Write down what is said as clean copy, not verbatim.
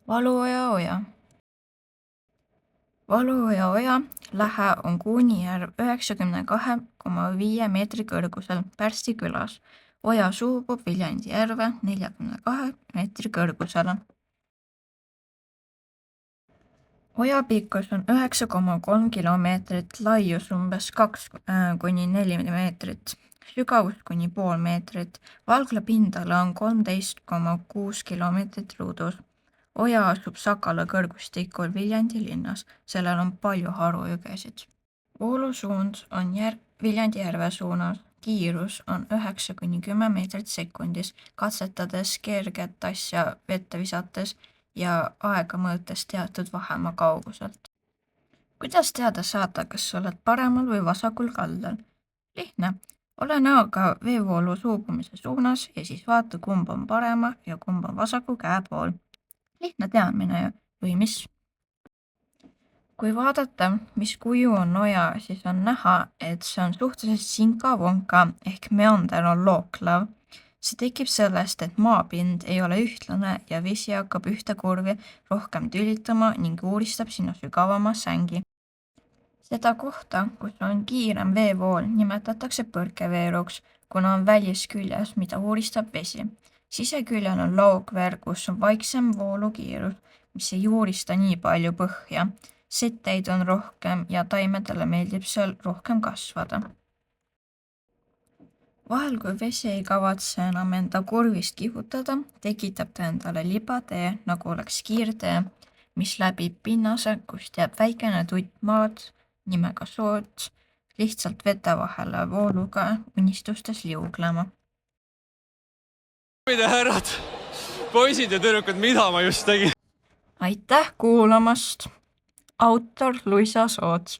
Valuoja oja. Valuoja oja lähe on Kuunijärv 92,5 meetri kõrgusel Pärsti külas. Oja suubub Viljandi järve 42 meetri kõrgusele. Oja pikkus on 9,3 kilomeetrit, laius umbes 2–4 meetrit, sügavus kuni pool meetrit, valgla pindala on 13,6 kilomeetrit ruudus. Oja asub Sakala kõrgustikul Viljandi linnas, sellel on palju harujõgesid. Voolusuund on Viljandi järve suunas, kiirus on 9–10 meetrit sekundis, katsetades kerget asja vette visates ja aega mõõtes teatud vahemaa kauguselt. Kuidas teada saada, kas oled paremal või vasakul kaldal? Lihtne, ole näoga veevoolu suubumise suunas ja siis vaata, kumb on parema ja kumb on vasaku käe pool. Lihtne teadmine ju, või mis? Kui vaadata, mis kuju on oja, siis on näha, et see on suhteliselt sinka-vonka ehk meander on looklav. See tekib sellest, et maapind ei ole ühtlane ja vesi hakkab ühte kurvi rohkem tülitama ning uuristab sinna sügavama sängi. Seda kohta, kus on kiirem veevool, nimetatakse põrkeveeruks, kuna on välisküljes, mida uuristab vesi. Siseküljel on laugveer, kus on vaiksem voolukiirus, mis ei uurista nii palju põhja. Setteid on rohkem ja taimedele meeldib seal rohkem kasvada. Vahel, kui vesi ei kavatse enam enda kurvist kihutada, tekitab ta endale libatee, nagu oleks kiirtee, mis läbib pinnase, kust jääb väikene tutt maad nimega Soots lihtsalt vete vahele vooluga unistustes liuglema. Mida härrad, poisid ja tüdrukud, mida ma just tegin? Aitäh kuulamast! Autor Luisa Soots.